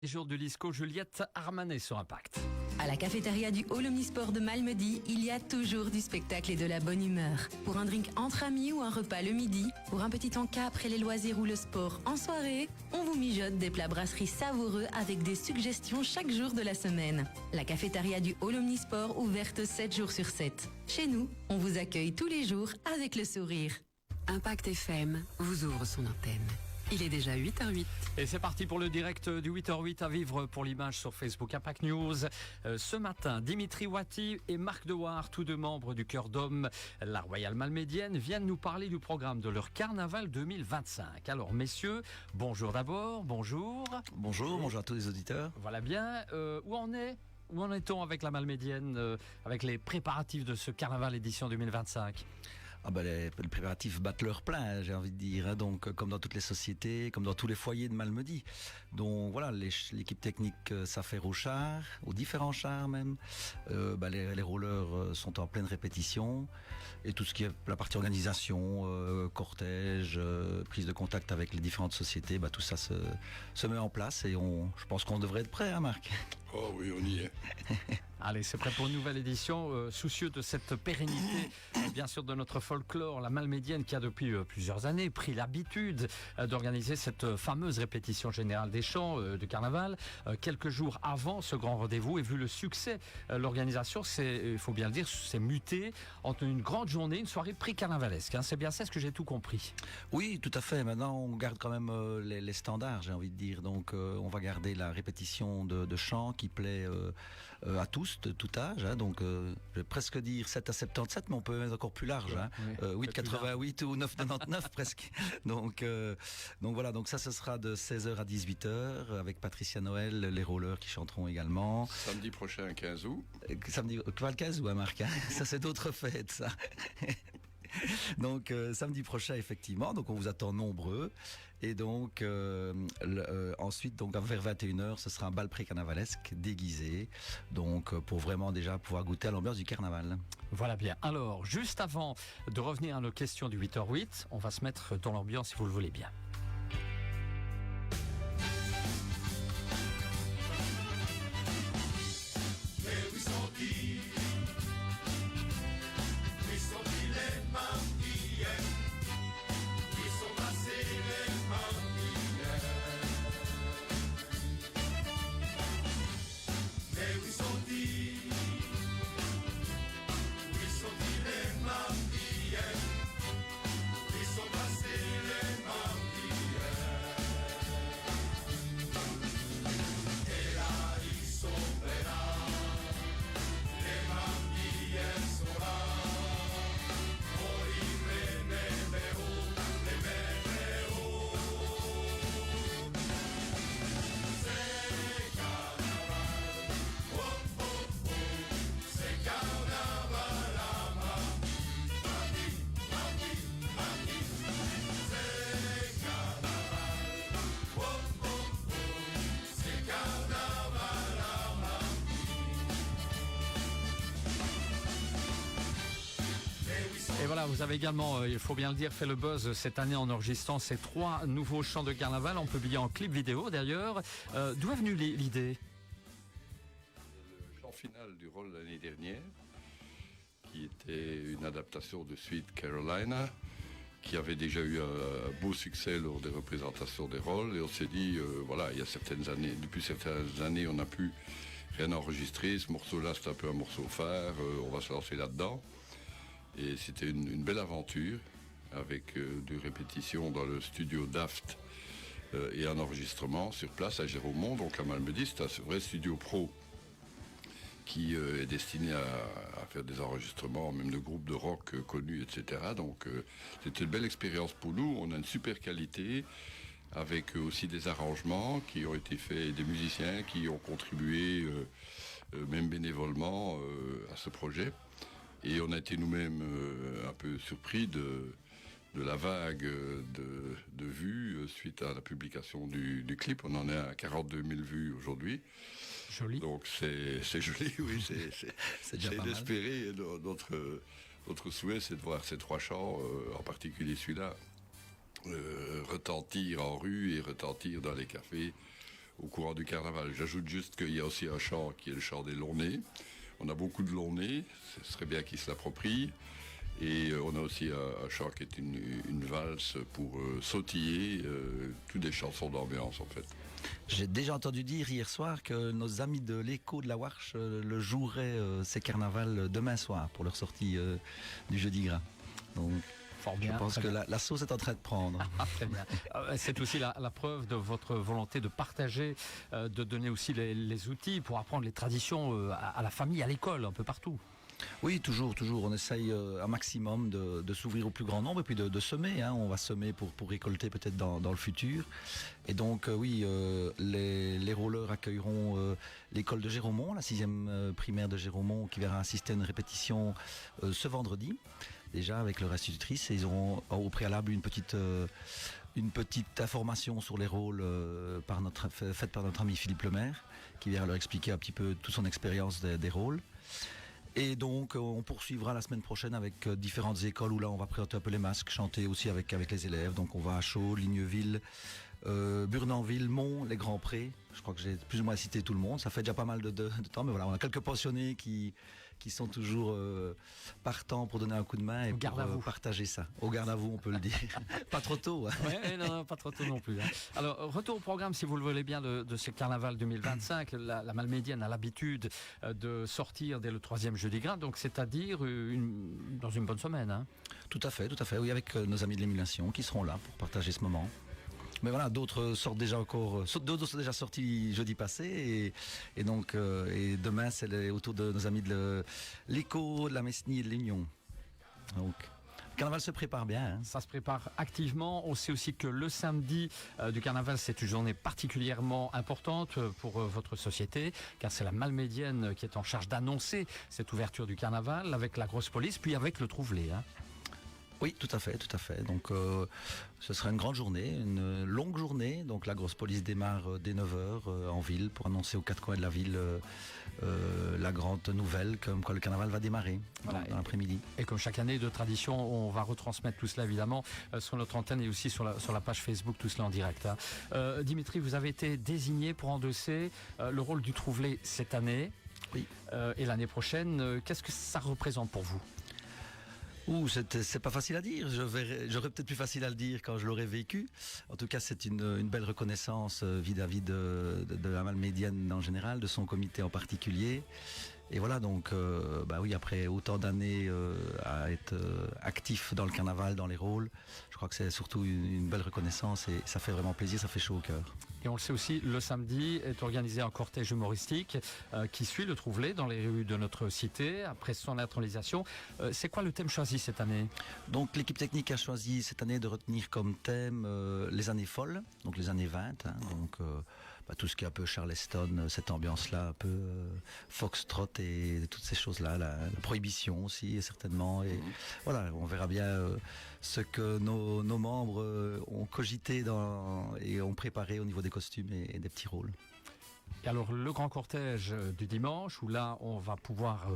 Les jours du Lisco, Juliette Armanet sur Impact. À la cafétéria du Hall Omnisport de Malmedy, il y a toujours du spectacle et de la bonne humeur. Pour un drink entre amis ou un repas le midi, pour un petit encas après les loisirs ou le sport en soirée, on vous mijote des plats brasseries savoureux avec des suggestions chaque jour de la semaine. La cafétéria du Hall Omnisport ouverte 7 jours sur 7. Chez nous, on vous accueille tous les jours avec le sourire. Impact FM vous ouvre son antenne. Il est déjà 8h08. Et c'est parti pour le direct du 8h08 à vivre pour l'image sur Facebook Impact News. Ce matin, Dimitri Wati et Marc Dewar, tous deux membres du Cœur d'Homme, la Royale Malmédienne, viennent nous parler du programme de leur carnaval 2025. Alors messieurs, bonjour d'abord, bonjour. Bonjour à tous les auditeurs. Voilà bien, où en est-on avec la Malmédienne, avec les préparatifs de ce carnaval édition 2025 ? Les préparatifs battent leur plein, j'ai envie de dire, donc comme dans toutes les sociétés, comme dans tous les foyers de Malmedy. Donc voilà, l'équipe technique s'affaire aux chars, aux différents chars même. Les rollers sont en pleine répétition et tout ce qui est la partie organisation, cortège, prise de contact avec les différentes sociétés, tout ça se met en place et je pense qu'on devrait être prêt, Marc. Oh oui, on y est. Allez, c'est prêt pour une nouvelle édition, soucieux de cette pérennité, bien sûr, de notre folklore, la Malmédienne qui a depuis plusieurs années pris l'habitude d'organiser cette fameuse répétition générale des chants de carnaval. Quelques jours avant ce grand rendez-vous, et vu le succès, l'organisation, il faut bien le dire, s'est mutée entre une grande journée, une soirée pré-carnavalesque. C'est bien ça, est-ce que j'ai tout compris ? Oui, tout à fait. Maintenant, on garde quand même les standards, j'ai envie de dire. Donc, on va garder la répétition de chants qui plaît à tous, de tout âge. Donc, je vais presque dire 7 à 77, mais on peut être encore plus large. 8,88 ou 9,99 presque. Donc voilà. Donc ça, ce sera de 16h à 18h avec Patricia Noël, les rollers qui chanteront également. Samedi prochain, 15 août. Samedi, pas le 15 août, Marc. Ça, c'est d'autres fêtes, ça. Donc samedi prochain effectivement, donc on vous attend nombreux et donc ensuite donc vers 21h ce sera un bal pré-carnavalesque déguisé, donc pour vraiment déjà pouvoir goûter à l'ambiance du carnaval. Voilà bien. Alors juste avant de revenir à nos questions du 8h08, on va se mettre dans l'ambiance si vous le voulez bien. Et voilà, vous avez également, il faut bien le dire, fait le buzz cette année en enregistrant ces 3 nouveaux chants de carnaval, en publiant en clip vidéo d'ailleurs. D'où est venue l'idée ? Le chant final du rôle l'année dernière, qui était une adaptation de Sweet Carolina, qui avait déjà eu un beau succès lors des représentations des rôles. Et on s'est dit, depuis certaines années, on n'a plus rien enregistré. Ce morceau-là, c'est un peu un morceau phare. On va se lancer là-dedans. Et c'était une belle aventure avec des répétitions dans le studio Daft et un enregistrement sur place à Géromont. Donc à Malmedy, c'est un vrai studio pro qui est destiné à faire des enregistrements, même de groupes de rock connus, etc. Donc c'était une belle expérience pour nous. On a une super qualité avec aussi des arrangements qui ont été faits et des musiciens qui ont contribué même bénévolement à ce projet. Et on a été nous-mêmes un peu surpris de la vague de vues suite à la publication du clip. On en est à 42 000 vues aujourd'hui. Joli. Donc c'est joli, oui, c'est déjà pas mal. d'espérer. Notre souhait, c'est de voir ces 3 chants, en particulier celui-là, retentir en rue et retentir dans les cafés au courant du carnaval. J'ajoute juste qu'il y a aussi un chant qui est le chant des longs-nez. On a beaucoup de longs-nez, ce serait bien qu'ils se l'approprient. Et on a aussi un chant qui est une valse pour sautiller, toutes des chansons d'ambiance en fait. J'ai déjà entendu dire hier soir que nos amis de l'écho de la Warche le joueraient ces carnavals demain soir pour leur sortie du Jeudi Gras. Donc Fort bien, je pense très que bien. la sauce est en train de prendre. Très bien. C'est aussi la preuve de votre volonté de partager, de donner aussi les outils pour apprendre les traditions à la famille, à l'école, un peu partout. Oui, toujours. On essaye un maximum de s'ouvrir au plus grand nombre et puis de semer. On va semer pour récolter peut-être dans le futur. Et donc, les rollers accueilleront l'école de Géromont, la 6e primaire de Géromont, qui verra assister à une répétition ce vendredi, déjà avec leur institutrice. Et ils auront au préalable une petite information sur les rôles faite par notre ami Philippe Lemaire, qui vient leur expliquer un petit peu toute son expérience des rôles. Et donc on poursuivra la semaine prochaine avec différentes écoles où là on va présenter un peu les masques, chanter aussi avec les élèves. Donc on va à Chaux, Ligneville, Burnanville, Mont, les Grands Prés. Je crois que j'ai plus ou moins cité tout le monde. Ça fait déjà pas mal de temps, mais voilà, on a quelques pensionnés qui sont toujours partants pour donner un coup de main et pour partager ça. Au garde à vous, on peut le dire. Pas trop tôt. Hein. Ouais, non, pas trop tôt non plus. Hein. Alors, retour au programme, si vous le voulez bien, de ce carnaval 2025. La Malmédienne a l'habitude de sortir dès le 3e Jeudi Gras, donc c'est-à-dire dans une bonne semaine. Hein. Tout à fait, oui, avec nos amis de l'émulation qui seront là pour partager ce moment. Mais voilà, d'autres sont déjà sortis jeudi passé et donc et demain c'est autour de nos amis de l'écho, de la Mesnie et de l'Union. Donc le carnaval se prépare bien. Hein. Ça se prépare activement. On sait aussi que le samedi du carnaval, c'est une journée particulièrement importante pour votre société, car c'est la Malmédienne qui est en charge d'annoncer cette ouverture du carnaval avec la grosse police, puis avec le Trouvelé. Hein. Oui, tout à fait. Donc ce sera une grande journée, une longue journée. Donc la grosse police démarre dès 9h en ville pour annoncer aux quatre coins de la ville la grande nouvelle comme quoi le carnaval va démarrer dans l'après-midi. Et comme chaque année de tradition, on va retransmettre tout cela évidemment sur notre antenne et aussi sur la page Facebook, tout cela en direct. Hein. Dimitri, vous avez été désigné pour endosser le rôle du Trouvelé cette année. Oui. Et l'année prochaine, qu'est-ce que ça représente pour vous ? C'est pas facile à dire. J'aurais peut-être plus facile à le dire quand je l'aurais vécu. En tout cas, c'est une belle reconnaissance vis-à-vis de la Malmédienne en général, de son comité en particulier. Et voilà, donc, après autant d'années à être actif dans le carnaval, dans les rôles, je crois que c'est surtout une belle reconnaissance et ça fait vraiment plaisir, ça fait chaud au cœur. Et on le sait aussi, le samedi est organisé un cortège humoristique qui suit le Trouvelé dans les rues de notre cité après son naturalisation. C'est quoi le thème choisi cette année ? Donc l'équipe technique a choisi cette année de retenir comme thème les années folles, donc les années 20. Tout ce qui est un peu Charleston, cette ambiance-là, un peu foxtrot et toutes ces choses-là, la prohibition aussi certainement. Et voilà, on verra bien ce que nos membres ont cogité et ont préparé au niveau des costumes et des petits rôles. Et alors le grand cortège du dimanche, où là on va pouvoir...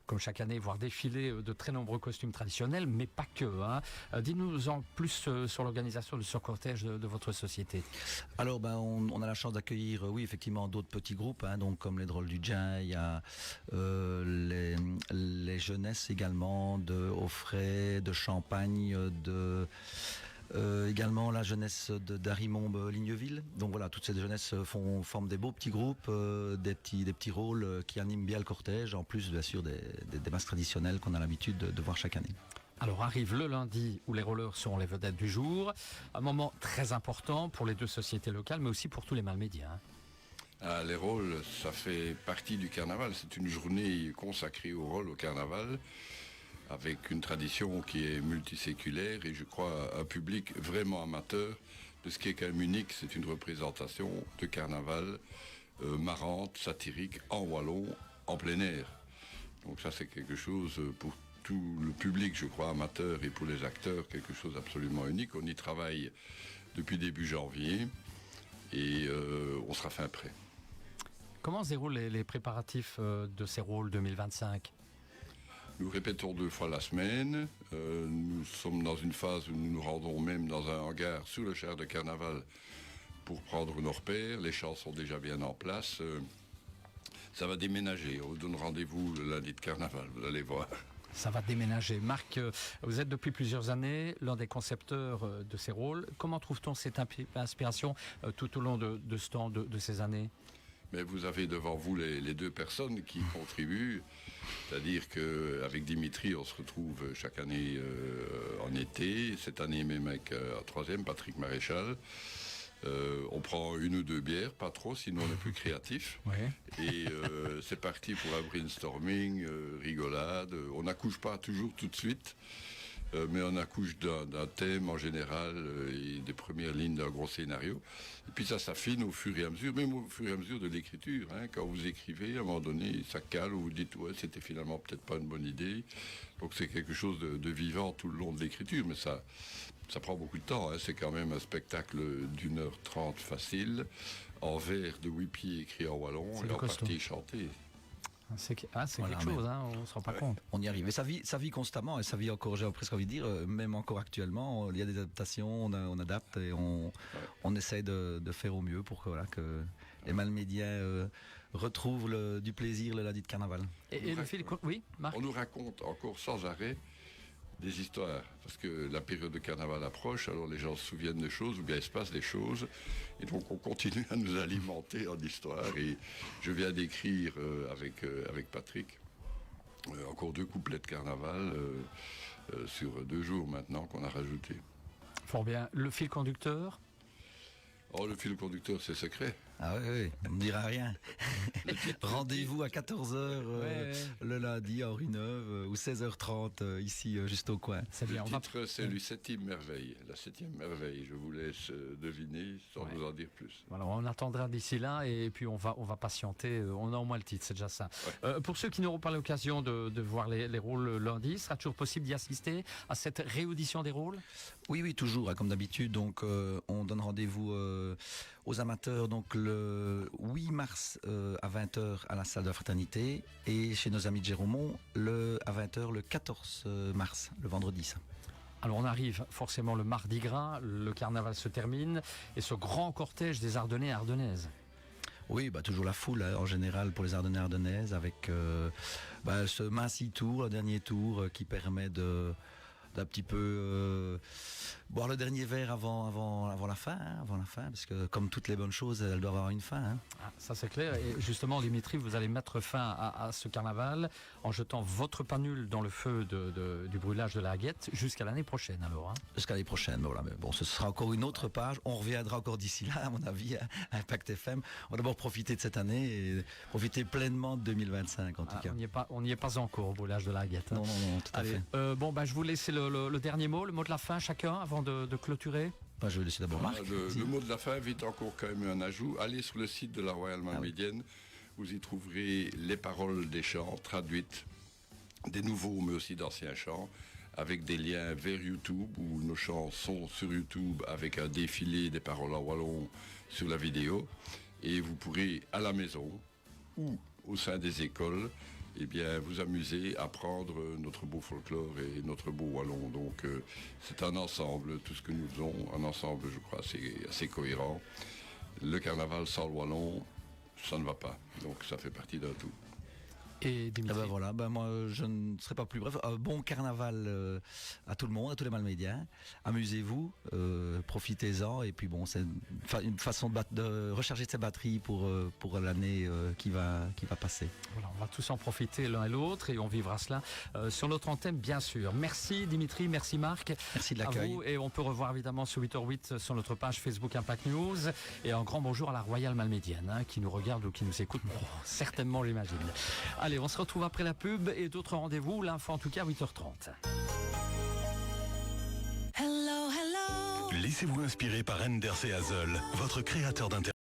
comme chaque année, voir défiler de très nombreux costumes traditionnels, mais pas que. Hein. Dis-nous en plus sur l'organisation de ce cortège de votre société. Alors, on a la chance d'accueillir, oui, effectivement, d'autres petits groupes, donc comme les Drôles du Djin, il y a les jeunesses également de Offray, de Champagne, également la jeunesse d'Arimombe Ligneville. Donc voilà, toutes ces jeunesses forment des beaux petits groupes, des petits rôles qui animent bien le cortège, en plus bien sûr des masques traditionnelles qu'on a l'habitude de voir chaque année. Alors arrive le lundi où les rollers seront les vedettes du jour, un moment très important pour les deux sociétés locales, mais aussi pour tous les Malmédiens. Les rôles, ça fait partie du carnaval, c'est une journée consacrée au rôle au carnaval, avec une tradition qui est multiséculaire et je crois un public vraiment amateur de ce qui est quand même unique, c'est une représentation de carnaval marrante, satirique, en wallon, en plein air. Donc ça c'est quelque chose pour tout le public, je crois, amateur et pour les acteurs, quelque chose d'absolument unique. On y travaille depuis début janvier et on sera fin prêt. Comment se déroulent les préparatifs de ces rôles 2025 ? Nous répétons 2 fois la semaine. Nous sommes dans une phase où nous nous rendons même dans un hangar sous le char de carnaval pour prendre nos repères. Les champs sont déjà bien en place. Ça va déménager. On vous donne rendez-vous le lundi de carnaval, vous allez voir. Ça va déménager. Marc, vous êtes depuis plusieurs années l'un des concepteurs de ces rôles. Comment trouve-t-on cette inspiration tout au long de ce temps, de ces années ? Mais vous avez devant vous les deux personnes qui contribuent. C'est-à-dire qu'avec Dimitri, on se retrouve chaque année en été. Cette année même avec un troisième, Patrick Maréchal. On prend 1 ou 2 bières, pas trop, sinon on est plus créatif. Ouais. Et c'est parti pour un brainstorming, rigolade. On n'accouche pas toujours tout de suite, mais on accouche d'un thème en général et des premières lignes d'un gros scénario. Et puis ça s'affine au fur et à mesure, même au fur et à mesure de l'écriture. Hein. Quand vous écrivez, à un moment donné, ça cale, vous dites ouais, c'était finalement peut-être pas une bonne idée. Donc c'est quelque chose de vivant tout le long de l'écriture, mais ça prend beaucoup de temps. Hein. C'est quand même un spectacle d'1h30 facile, en vers de 8 pieds écrit en wallon et en partie chanté. C'est Voilà, quelque chose, hein, on ne se rend pas compte. On y arrive. Et ça vit constamment, et ça vit encore, j'ai presque envie de dire, même encore actuellement. Il y a des adaptations, on adapte et on essaie de faire au mieux pour que, voilà, que les Malmédiens retrouvent du plaisir le lundi de carnaval. Et le fil, oui, Marc ? On nous raconte encore sans arrêt des histoires, parce que la période de carnaval approche, alors les gens se souviennent des choses, ou bien il se passe des choses, et donc on continue à nous alimenter en histoire, et je viens d'écrire avec Patrick encore 2 couplets de carnaval sur 2 jours maintenant qu'on a rajouté. Fort bien. Le fil conducteur ? Oh, le fil conducteur, c'est secret. Ah oui, on ne dira rien. Rendez-vous à 14h le lundi à Henri Neuve ou 16h30 ici juste au coin. C'est bien. Le titre, c'est le 7e merveille. La 7e merveille, je vous laisse deviner sans vous en dire plus. Voilà, on attendra d'ici là et puis on va patienter. On a au moins le titre, c'est déjà ça. Ouais. Pour ceux qui n'auront pas l'occasion de voir les rôles lundi, sera toujours possible d'y assister à cette réaudition des rôles ? Oui, toujours, comme d'habitude. Donc, on donne rendez-vous aux amateurs donc le 8 mars à 20h à la salle de la Fraternité et chez nos amis de Géromont à 20h le 14 mars, le vendredi ça. Alors on arrive forcément le mardi gras, le carnaval se termine et ce grand cortège des Ardennais et Ardennaises. Oui, toujours la foule en général pour les Ardennais et Ardennaises avec ce mince tour, le dernier tour qui permet d'un petit peu boire le dernier verre avant la fin, parce que comme toutes les bonnes choses, elles doivent avoir une fin. Hein. Ah, ça c'est clair. Et justement, Dimitri, vous allez mettre fin à ce carnaval en jetant votre panule dans le feu du brûlage de la Haguette jusqu'à l'année prochaine alors. Hein. Jusqu'à l'année prochaine, voilà. Mais bon, ce sera encore une autre page. On reviendra encore d'ici là, à mon avis, à Impact FM. On va d'abord profiter de cette année et profiter pleinement de 2025 en tout cas. On n'y est pas encore au brûlage de la Haguette. Hein. Non, tout à fait. Je vous laisse le dernier mot, le mot de la fin chacun avant de clôturer. Je vais laisser d'abord Marc. Le mot de la fin invite encore quand même un ajout. Allez sur le site de la Royale Malmédienne. Vous y trouverez les paroles des chants traduites, des nouveaux mais aussi d'anciens chants, avec des liens vers YouTube où nos chants sont sur YouTube avec un défilé des paroles en wallon sur la vidéo. Et vous pourrez à la maison ou au sein des écoles vous amuser, apprendre notre beau folklore et notre beau wallon. Donc c'est un ensemble, tout ce que nous faisons, un ensemble je crois assez cohérent. Le carnaval sans le wallon, ça ne va pas. Donc ça fait partie d'un tout. Et Dimitri. Moi je ne serai pas plus bref. Bon carnaval à tout le monde, à tous les Malmédiens. Amusez-vous, profitez-en et puis c'est une façon de recharger ses batteries pour l'année qui va passer. Voilà, on va tous en profiter l'un et l'autre et on vivra cela sur notre antenne bien sûr. Merci Dimitri, merci Marc. Merci de l'accueil. Et on peut revoir évidemment sur 8h08 sur notre page Facebook Impact News et un grand bonjour à la Royale Malmédienne qui nous regarde ou qui nous écoute, certainement j'imagine. Allez, on se retrouve après la pub et d'autres rendez-vous, l'info en tout cas 8h30. Laissez-vous inspirer par Enders et Hazel, votre créateur d'internet.